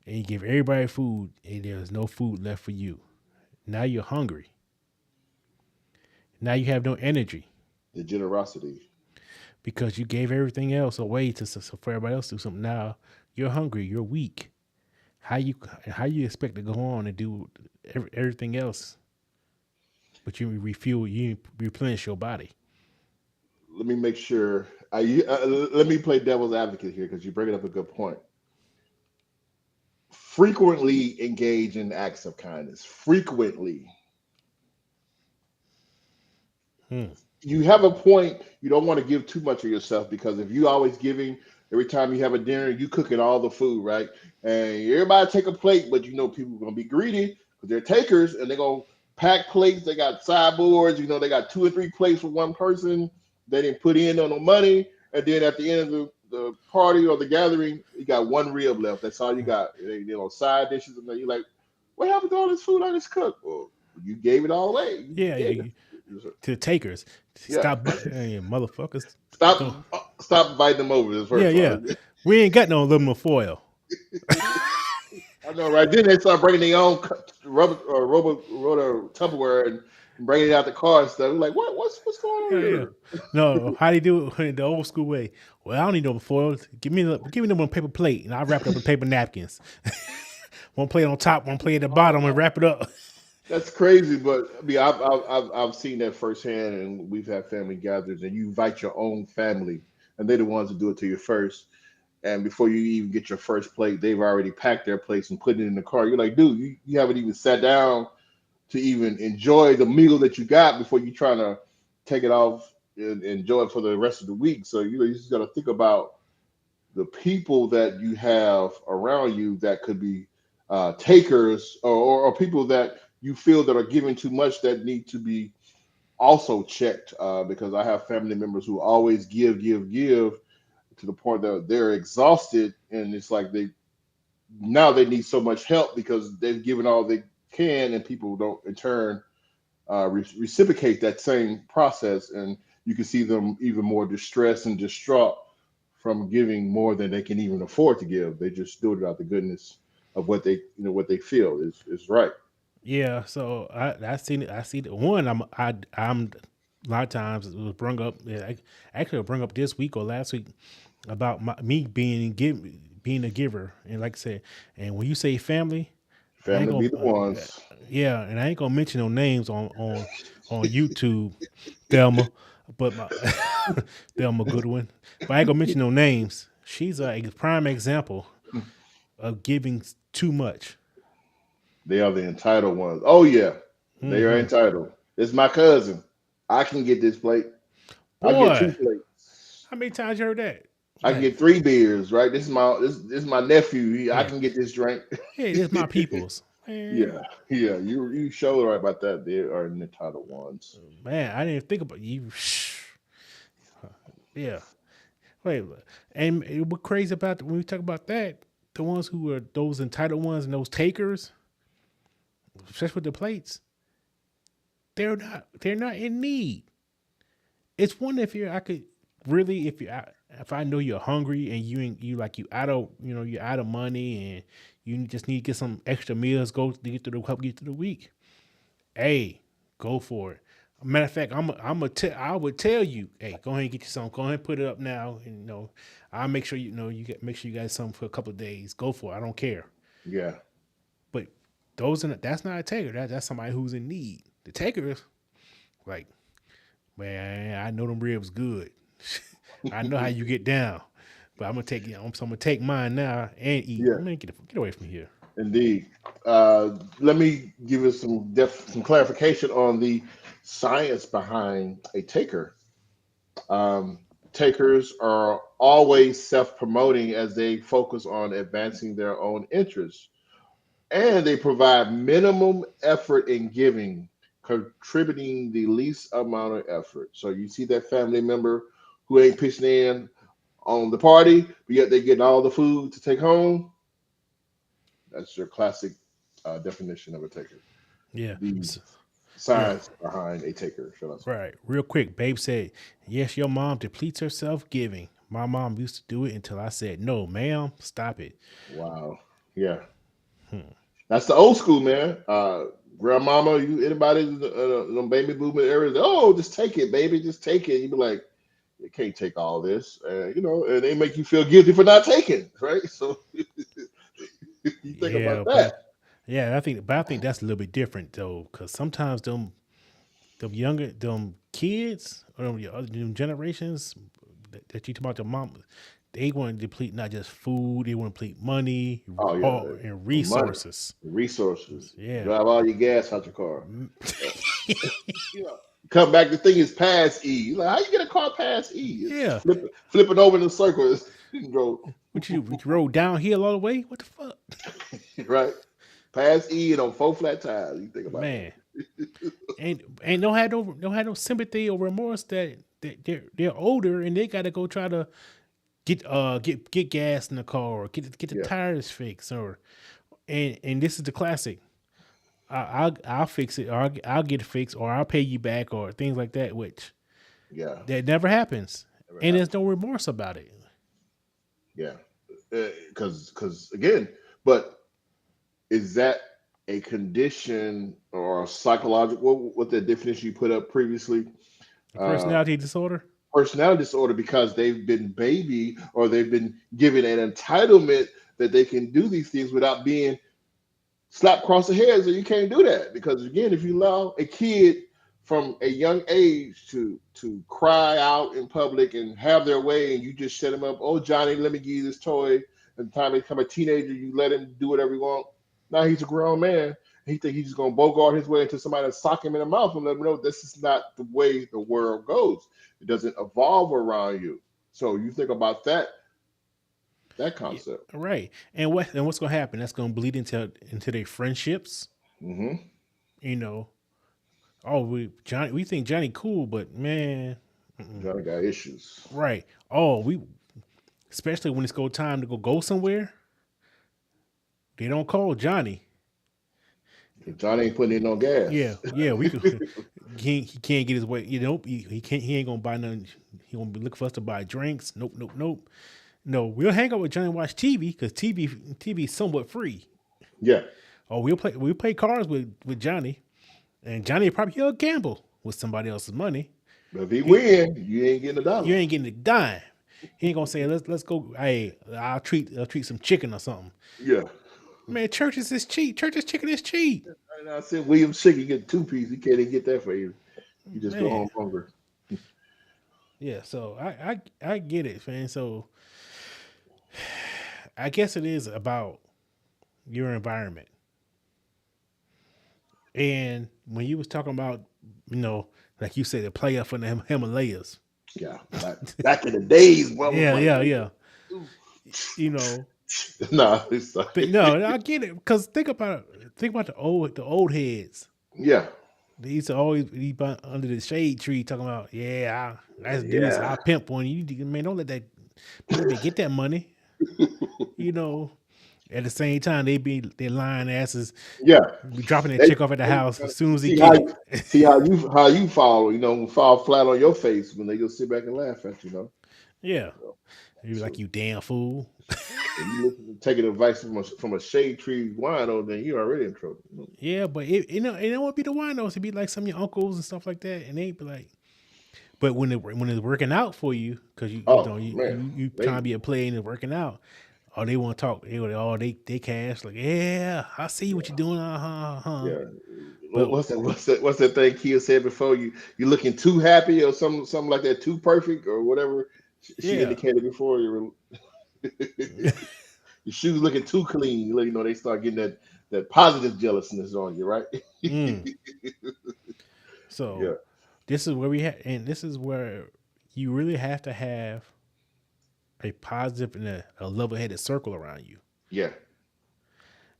and you give everybody food, and there's no food left for you. Now you're hungry. Now you have no energy
The generosity.
because you gave everything else away so for everybody else to do something. Now you're hungry. You're weak. How you how you expect to go on and do everything else, but you refuel, you replenish your body.
Let me make sure. Let me play devil's advocate here because you're bringing up a good point. Frequently engage in acts of kindness. Frequently,
Hmm.
you have a point. You don't want to give too much of yourself because if you always giving every time you have a dinner, you cooking all the food, right? And everybody take a plate, but people are gonna be greedy because they're takers and they're gonna pack plates. They got sideboards, they got two or three plates for one person. They didn't put in on the money, and then at the end of the party or the gathering, you got one rib left. That's all you got. Side dishes, and then you're like, what happened to all this food I just cooked? Well, you gave it all away. You
Yeah,
gave it.
to the takers.
Yeah.
Stop, motherfuckers. Don't.
Stop inviting them over this
Yeah,
first
yeah.
one.
We ain't got no aluminum foil.
I know, right? Then they start bringing their own rubber or rubber Tupperware and bringing it out the car and stuff. We're like, what's going on
Yeah, yeah.
here?
No, how they do it the old school way? Well, I don't need no foil. Give me them on paper plate, and I wrap it up in paper napkins. One plate on top, one plate at the bottom, and wrap it up.
That's crazy, but I mean, I've seen that firsthand, and we've had family gatherings, and you invite your own family, and they're the ones that do it to you first. And before you even get your first plate, they've already packed their plates and put it in the car. You're like, dude, you haven't even sat down to even enjoy the meal that you got before you trying to take it off and enjoy it for the rest of the week. So you just got to think about the people that you have around you that could be takers or people that you feel that are giving too much that need to be also checked because I have family members who always give to the point that they're exhausted and it's like now they need so much help because they've given all they can, and people don't in turn reciprocate that same process, and you can see them even more distressed and distraught from giving more than they can even afford to give. They just do it out the goodness of what they what they feel is right.
Yeah, so I seen it. I see the one. I'm a lot of times it was brought up. Yeah, actually, it brought up this week or last week about me being a giver, and like I said, and when you say family, I ain't
Family
gonna
be the ones.
yeah, and I ain't gonna mention no names on YouTube, Thelma, but my Thelma Goodwin, but I ain't gonna mention no names. She's a prime example of giving too much.
They are the entitled ones. Oh yeah, they are
Hmm.
entitled. It's my cousin. I can get this plate. I get two
Boy,
plates.
how many times you heard that?
I can
Like,
get three beers. Right. This is my nephew. I
yeah,
can get this drink.
hey, this my people's
Yeah,
man.
yeah. You sure right about that. They are the entitled ones.
Man, I didn't even think about you. Yeah, wait, and what crazy about when we talk about that, the ones who are those entitled ones and those takers, especially with the plates, they're not in need. It's one if you're I could really if I know you're hungry and you ain't you like you out of you're out of money and you just need to get some extra meals go to get through the help get through the week. Hey, go for it. Matter of fact, I would tell you, hey, go ahead and get you some. Go ahead and put it up now, and I'll make sure make sure you got something for a couple of days. Go for it. I don't care.
Yeah,
But that's not a taker. That's somebody who's in need. The taker is like, man, I know them ribs good. I know how you get down, but I'm gonna take mine now and eat.
yeah,
Man, get away from here.
indeed. Let me give you some clarification on the science behind a taker. Um, Takers are always self-promoting as they focus on advancing their own interests, and they provide minimum effort in giving, contributing the least amount of effort. So you see that family member who ain't pitching in on the party, but yet they getting all the food to take home. That's your classic definition of a taker.
Yeah,
The
yeah.
science behind a taker, shall I say?
Right. Real quick, Babe said, yes, your mom depletes herself giving. My mom used to do it until I said, no, ma'am, stop it.
Wow. Yeah,
Hmm.
that's the old school, man. Grandmama, you anybody in the baby movement areas? Oh, just take it, baby, just take it. You be like, you can't take all this, and they make you feel guilty for not taking, right? So you think about
Yeah,
that.
but I think that's a little bit different though, because sometimes them kids or them generations that you talk about, the mom, they want to deplete not just food, they want to deplete money
Oh yeah,
and
money,
resources.
resources.
Yeah.
Drive all your gas out your car.
Mm.
Uh, you know, come back. The thing is past E. Like, how you get a car past E? It's
Yeah.
flipping over in a circle. You drove
What you rode downhill all the way? What the fuck?
right past E and on four flat tires. You think about
Man. And don't have no sympathy or remorse that they're older and they gotta go try to get gas in the car or get the
that.
tires fixed or and this is the classic. I'll fix it or I'll get it fixed or I'll pay you back or things like that, which
Yeah, yeah.
that never happens.
Never
And there's
happened.
no remorse about it.
Yeah, because again, but is that a condition or a psychological? What the definition you put up previously?
A
Uh,
personality disorder.
Personality disorder because they've been baby or they've been given an entitlement that they can do these things without being slap across the head. So you can't do that because again, if you allow a kid from a young age to cry out in public and have their way, and you just set him up, oh Johnny, let me give you this toy. And the time they become a teenager, you let him do whatever he wants. Now he's a grown man. He think he's just gonna bogart his way into somebody and sock him in the mouth and let him know this is not the way the world goes. It doesn't evolve around you. So you think about that
Yeah,
concept.
right. And what's gonna happen? That's gonna bleed into their friendships.
Hmm.
You know, oh we think Johnny cool, but man, mm-mm.
Johnny got issues.
Right. Oh, we, especially when it's go time to go somewhere. They don't call Johnny.
John ain't putting in no
Yeah,
gas.
yeah, we could. He can't get his way. You know, he can't. He ain't gonna buy nothing. He gonna be looking for us to buy drinks. Nope, nope, nope. No, we'll hang out with Johnny and watch TV because TV is somewhat free.
Yeah.
Or we'll play cards with Johnny, and Johnny probably he'll gamble with somebody else's money.
But if he
He
win, you ain't getting a
you
dollar.
ain't getting a dime. He ain't gonna say let's go. Hey, I'll treat some chicken or something.
Yeah.
Man, churches is cheap. Church's chicken is cheap.
And I said William Chick, you get 2 piece. He can't even get that for you. You just go
Man,
home hungry.
yeah. So I get it, man. So I guess it is about your environment. And when you was talking about, you know, like you said, the player from the Himalayas.
Yeah. Back in the days, one was
Yeah,
like,
yeah, yeah. You know,
nah, it's like,
no, I get it because think about the old heads.
yeah.
They used to always be under the shade tree talking about, yeah, let's do this.
Yeah.
I'll pimp one. Man, don't let that man, they get that money. You know, at the same time they lying asses
Yeah.
be dropping that
They,
chick off at the house as soon as they
see
get it.
how you fall, fall flat on your face when they just sit back and laugh at
Yeah,
So,
you be like
so
you damn fool.
if you listen to taking advice from a shade tree wino, then you're already in trouble.
Yeah, but it won't be the winos. It'd be like some of your uncles and stuff like that, and they be like, but when it's working out for you, because you know
Oh
you
man,
you you trying
they
to be a player and it's working out, or they want to talk, they cash like, yeah, I see what you're doing,
yeah.
but
What's that thing Kia said before? You looking too happy or something like that, too perfect or whatever she
yeah,
indicated before. Your shoes looking too clean. They start getting that positive jealousness on you, right?
mm. So
Yeah,
this is where we have, and this is where you really have to have a positive and a level-headed circle around you.
yeah.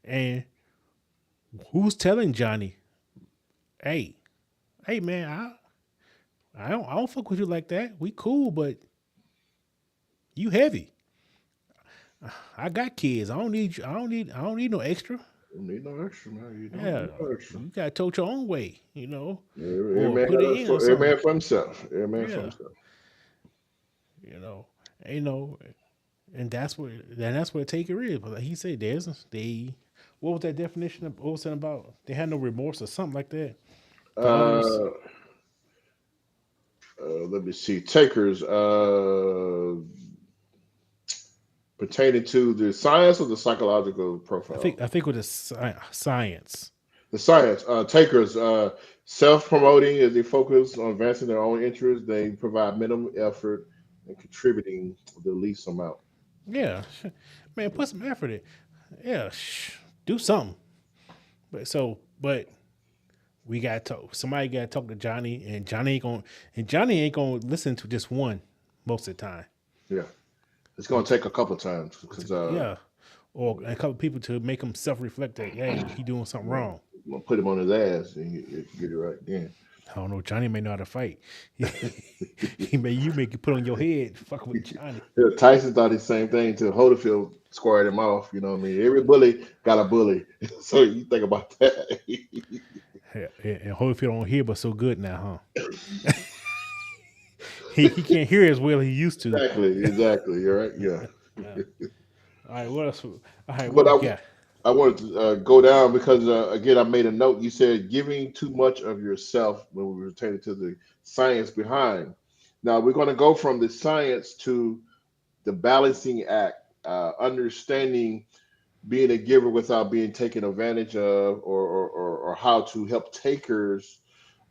And who's telling Johnny, hey, hey man, I don't fuck with you like that. We cool, but you heavy. I got kids. I don't need you. I don't need no extra.
You need no extra, man. You don't
Yeah,
need no extra.
you gotta tote your own way,
Every
or
man
put it
got
in or
every man
something.
for himself. Every man for
Yeah,
himself.
you know, you know, and that's where taker is. But like he said, they. What was that definition of what was that about? They had no remorse or something like that for others.
Uh, Let me see. Takers pertaining to the science or the psychological
I think
profile.
I think with the science.
The science. Takers self-promoting as they focus on advancing their own interests. They provide minimum effort and contributing the least amount.
Yeah, man, put some effort in. Yeah, do something. But we got to talk. Somebody got to talk to Johnny, and Johnny ain't gonna listen to just one most of the time.
Yeah, it's gonna take a couple times because
Yeah, or a couple people to make him self reflect that hey, he doing something
I'm
wrong.
gonna put him on his ass and you get it right then.
I don't know. Johnny may know how to fight. He may you make you put on your head. Fuck with Johnny.
Yeah, Tyson thought the same thing till Holyfield squared him off. You know what I mean? Every bully got a bully. So you think about that.
Yeah, and Holyfield don't hear but so good now, huh? He can't hear as well as he used to.
Exactly. You're right. Yeah.
Yeah. All right, what else? All right, what
But
we got?
I wanted to go down because again I made a note. You said giving too much of yourself when we were pertaining to the science behind. Now we're going to go from the science to the balancing act, understanding being a giver without being taken advantage of, or how to help takers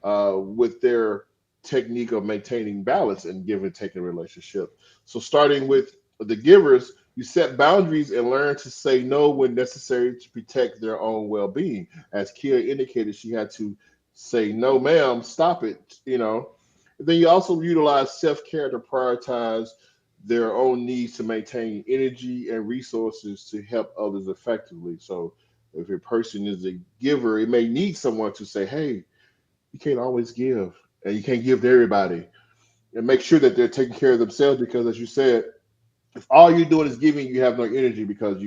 with their technique of maintaining balance in give and taking relationship. So starting with the givers, you set boundaries and learn to say no when necessary to protect their own well-being. As Kia indicated, she had to say no, ma'am, stop it. Then you also utilize self-care to prioritize their own needs to maintain energy and resources to help others effectively. So if a person is a giver, it may need someone to say, hey, you can't always give and you can't give to everybody, and make sure that they're taking care of themselves because as you said, If all you're doing is giving, you have no energy because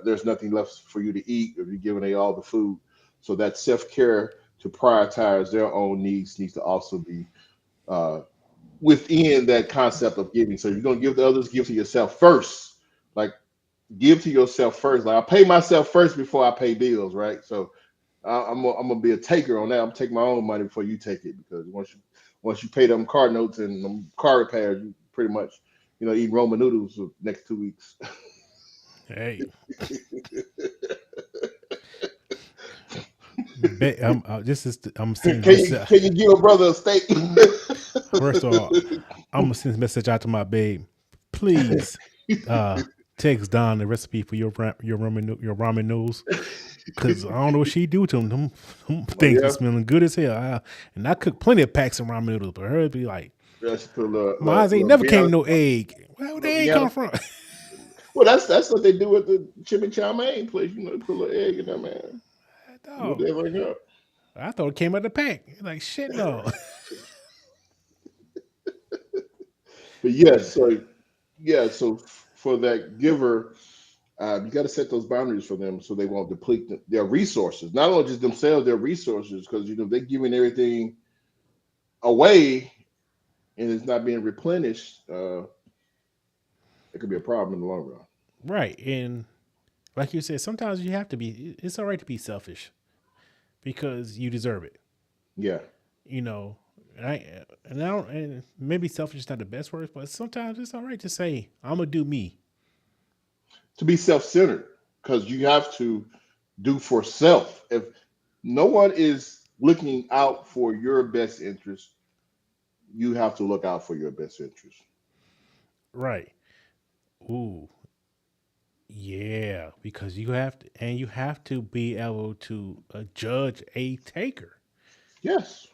there's nothing left for you to eat if you're giving away all the food. So that self care to prioritize their own needs needs to also be uh, within that concept of giving. So if you're gonna give to others, give to yourself first. Like give to yourself first. Like I pay myself first before I pay bills, right? So I'm gonna be a taker on that. I'm taking my own money before you take it because once you pay them car notes and them car repairs, you pretty much eat Roman noodles for the next 2 weeks.
Hey, this is I'm
can
sending this
you
message.
can you give a brother a steak?
First of all, I'm gonna send this message out to my babe. Please, uh, text Don the recipe for your ramen noodles. Cause I don't know what she do to them. Them
Oh
things be
yeah,
smelling good as hell. And I cook plenty of packs of ramen noodles, but her be like,
yeah. She put a little
mine ain't never came no egg. Where would the egg
Vienna.
come from?
Well, that's what they do with the chimichurri place. They put a little egg in there, man.
Dog,
Whatever they got.
I thought it came out the pack. Like shit, no.
But yes, so yeah, so for that giver, you got to set those boundaries for them so they won't deplete their resources. Not only just themselves, their resources, because they're giving everything away and it's not being replenished. It could be a problem in the long run.
Right, and like you said, sometimes you have to be. It's all right to be selfish because you deserve it.
Yeah,
You know, and I don't, and maybe selfish is not the best word, but sometimes it's all right to say, "I'm gonna do me."
to be self-centered, because you have to do for self. If no one is looking out for your best interest, you have to look out for your best interest.
Right. Ooh, yeah, because you have to, and you have to be able to judge a taker.
Yes.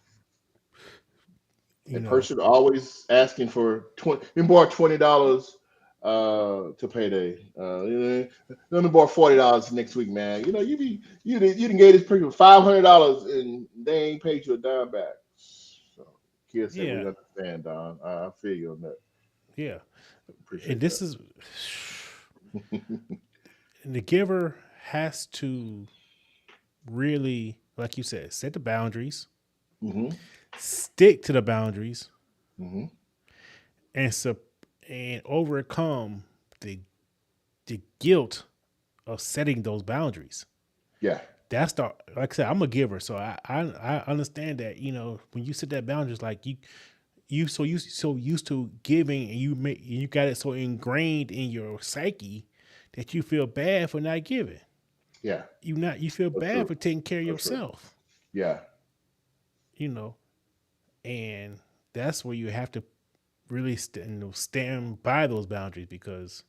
A
You know,
person always asking for 20, we borrowed $20 to payday. Let me borrow $40 next week, man. You didn't get this person $500 and they ain't paid you a dime back. So kids say we
yeah,
understand, Don. I feel you on that.
yeah, and
Appreciate
this is,
that.
and the giver has to really, like you said, set the boundaries,
hmm
stick to the boundaries,
hmm
and and overcome the the guilt of setting those boundaries.
Yeah.
That's the like I said, I'm a giver, so I understand that when you set that boundaries, like you so used to giving, and you got it so ingrained in your psyche that you feel bad for not giving.
Yeah.
You feel
So
bad
true.
for taking care of
So true.
yourself.
Yeah.
You know, and that's where you have to really stand by those boundaries because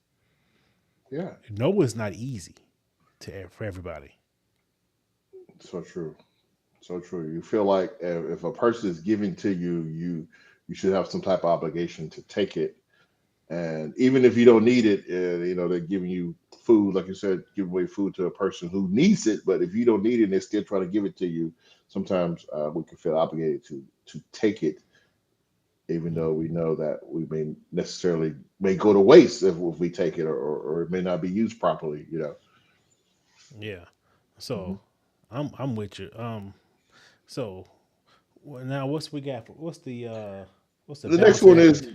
Yeah.
no, it's not easy for everybody.
So true. So true. You feel like if a person is giving to you, you should have some type of obligation to take it. And even if you don't need it, they're giving you food, like you said, give away food to a person who needs it. But if you don't need it and they're still trying to give it to you, sometimes we can feel obligated to take it, even though we know that we may go to waste if we take it, or it may not be used properly.
Yeah.
Mhm.
So I'm with you. So now what's we got? What's the
The next
balancing
one
act for?
is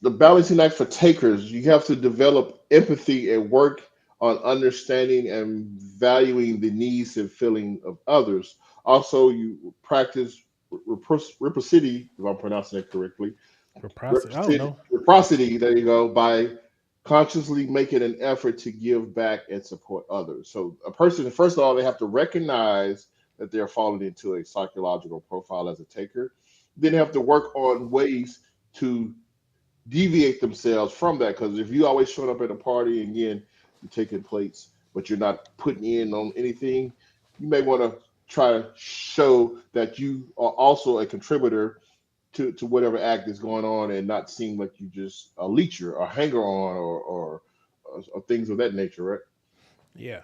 the balancing act for takers. You have to develop empathy and work on understanding and valuing the needs and feeling of others. Also, you practice reciprocity, if I'm pronouncing it correctly.
For process? I don't know.
Reciprocity, there you go, by consciously making an effort to give back and support others. So, a person, first of all, they have to recognize that they're falling into a psychological profile as a taker. Then they have to work on ways to deviate themselves from that. Because if you always showing up at a party and again you're taking plates, but you're not putting in on anything, you may want to try to show that you are also a contributor to whatever act is going on, and not seem like you just a leecher or hanger on or things of that nature, right?
Yeah.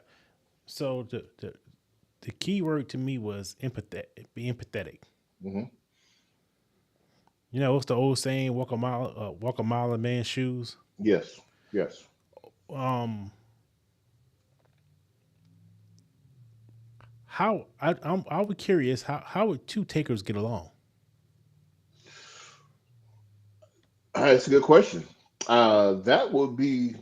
So the key word to me was empathetic. Be empathetic.
hmm
What's the old saying? Walk a mile in man's shoes.
Yes. Yes.
Um, I was curious how would two takers get along?
That's a good question. That would be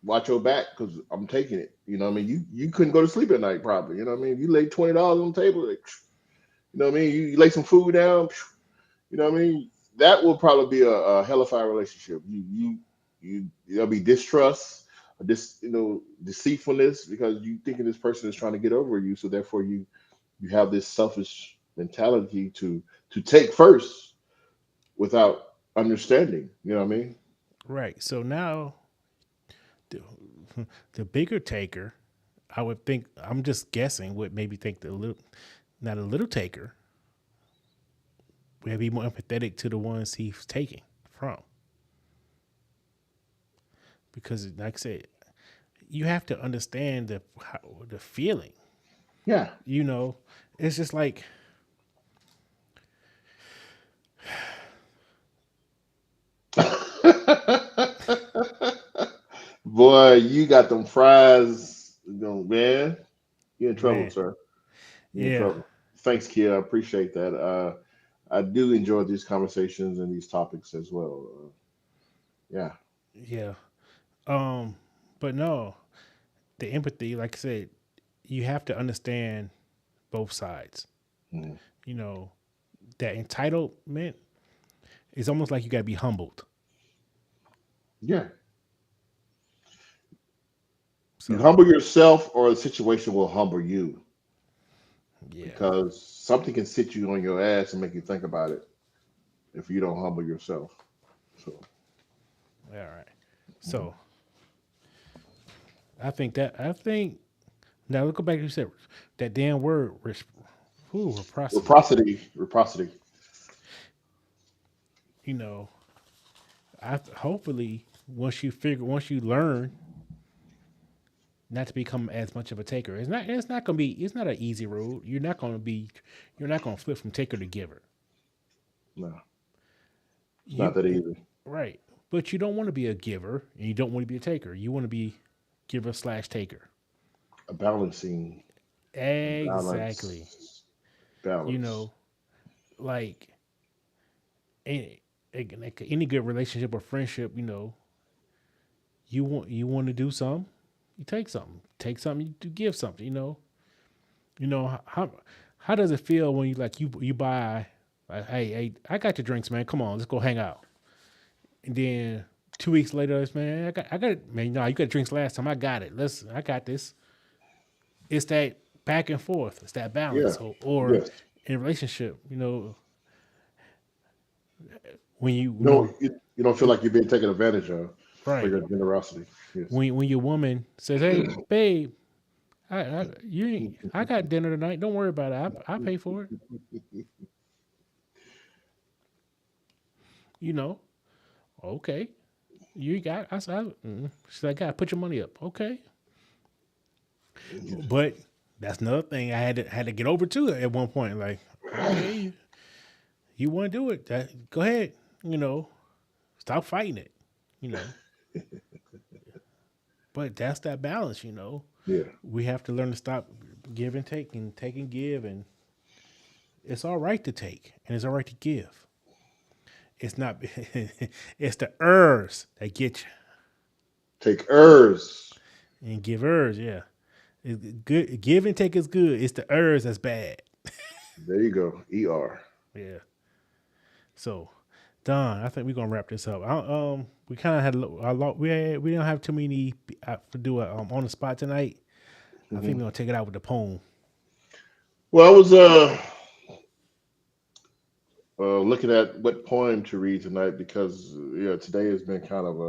watch your back because I'm taking it. You know what I mean? You couldn't go to sleep at night probably. You know what I mean? You lay $20 on the table, like, you know what I mean? You lay some food down, you know what I mean? That will probably be a hellified relationship. There'll be distrust, deceitfulness because you thinking this person is trying to get over you, so therefore you have this selfish mentality to take first without understanding. You know what I mean?
Right. So now the, the bigger taker, I would think I'm just guessing would maybe think the little not a little taker would be more empathetic to the ones he's taking from because like I said, you have to understand the feeling.
Yeah.
You know, it's just like
Boy, you got them fries, man. You're in trouble,
man,
sir. You're in
yeah,
trouble. Thanks, kid. I appreciate that. I do enjoy these conversations and these topics as well. Yeah.
yeah. Um, but no, the empathy, like I said, you have to understand both sides.
Mhm.
You know, that entitlement is almost like you gotta be humbled.
Yeah. You
So
humble yourself, or the situation will humble you
yeah,
because something can sit you on your ass and make you think about it if you don't humble yourself. So,
all right.
mhm.
So I think now look back. You said that damn word, reciprocity.
Reciprocity.
You know, hopefully once you learn not to become as much of a taker. It's not gonna be it's not an easy road. You're not gonna flip from taker to giver.
No, it's not
You
that easy.
right. But you don't want to be a giver and you don't want to be a taker. You want to be giver slash taker.
A balancing
Exactly.
balance,
You
balance.
know, like any, like any good relationship or friendship, you know, you want to do something, you take something. Take something, you do give something, you know. You know how does it feel when you buy like hey I got your drinks man come on let's go hang out and then 2 weeks later it's man I got it man no you got drinks last time I got it let's I got this it's that back and forth it's that
Yeah.
balance or
Yes.
in a relationship you know when you
No,
know
you don't feel like you're being taken advantage of for
right
your generosity. Yes.
when your woman says hey babe I got dinner tonight don't worry about it I pay for it you know okay you got I said she's like God put your money up okay. But that's another thing I had to get over to at one point. Like, okay, you want to do it? Go ahead. You know, stop fighting it. You know, but that's that balance. You know,
Yeah.
we have to learn to stop give and take and give, and it's all right to take and it's all right to give. It's not. It's the ers that get
Take hers.
you and givers. Yeah, it's good. Give and take is good. It's the ers that's bad.
There you go. ER.
Yeah. So, Don, I think we're gonna wrap this up. We kind of had we don't have too many to do a on the spot tonight. I think
Hmm.
we're gonna take it out with the poem.
Well, I was looking at what poem to read tonight because yeah, today has been kind of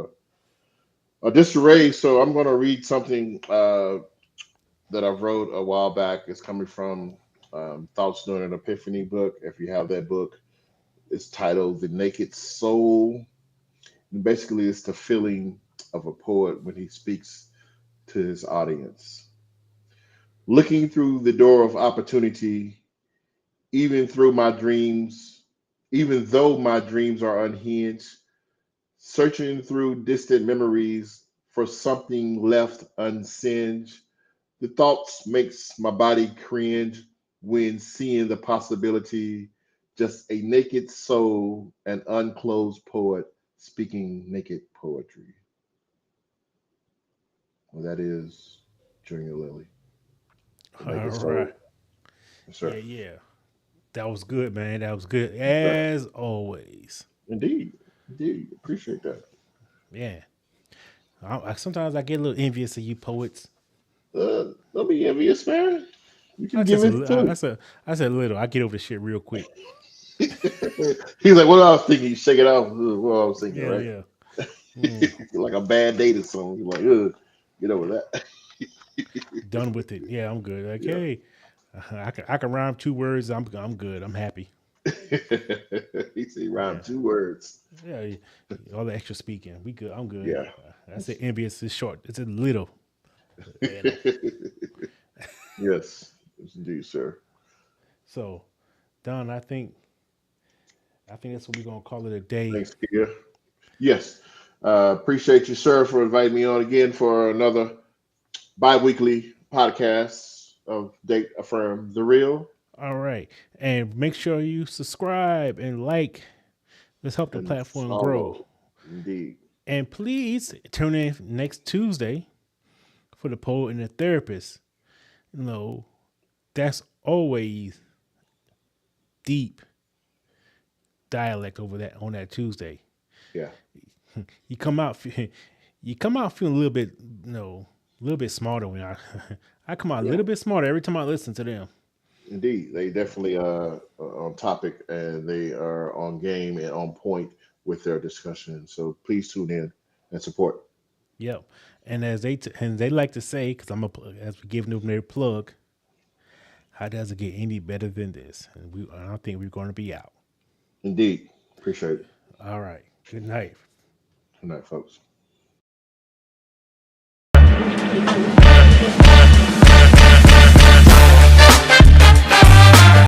a disarray. So I'm going to read something that I wrote a while back. It's coming from Thoughts During an Epiphany book. If you have that book, it's titled "The Naked Soul." And basically, it's the feeling of a poet when he speaks to his audience. Looking through the door of opportunity, even through my dreams, even though my dreams are unhinged, searching through distant memories for something left unsinged. The thoughts makes my body cringe when seeing the possibility. Just a naked soul, an unclosed poet speaking naked poetry. Well, that is Junior Lilly, the
All
naked
right.
soul. Yes,
Yeah,
sir.
yeah. That was good, man. That was good
Yes, sir.
as always.
Indeed. Indeed. Appreciate that.
Yeah. Sometimes I get a little envious of you poets.
Don't be envious, man. You
I
can give
just
it
I,
too.
I said I said little. I get over the shit real quick.
He's like, what I was thinking, you shake it off. What I was thinking,
Yeah,
right?
yeah. Mm,
Like a bad date or something. You're like, ugh, get over that.
done with it. Yeah, I'm good. Like,
Yeah.
hey, I can rhyme 2 words. I'm good. I'm happy.
He said rhyme
Yeah,
2 words.
yeah. All the extra speaking, we good. I'm good.
Yeah.
I said envious is short. It's a little. You know.
Yes. Yes, indeed, sir.
So, Don, I think that's what we're gonna call it a day.
Thanks, Kia. Yes. Appreciate you, sir, for inviting me on again for another bi-weekly podcast of Date Affirm the Real
All right, and make sure you subscribe and like. Let's help the
and
platform grow.
follow. Indeed.
And please tune in next Tuesday for the poet and the therapist. You know, that's always deep dialect over that on that Tuesday.
Yeah.
You come out, you come out feeling a little bit, a little bit smarter when I, I come out a
Yeah.
little bit smarter every time I listen to them.
Indeed. They definitely are on topic and they are on game and on point with their discussion. So please tune in and support.
Yep. And and they like to say, because as we give them their plug, how does it get any better than this? And I don't think we're going to be out.
Indeed. Appreciate it.
All right. Good night.
Good night, folks.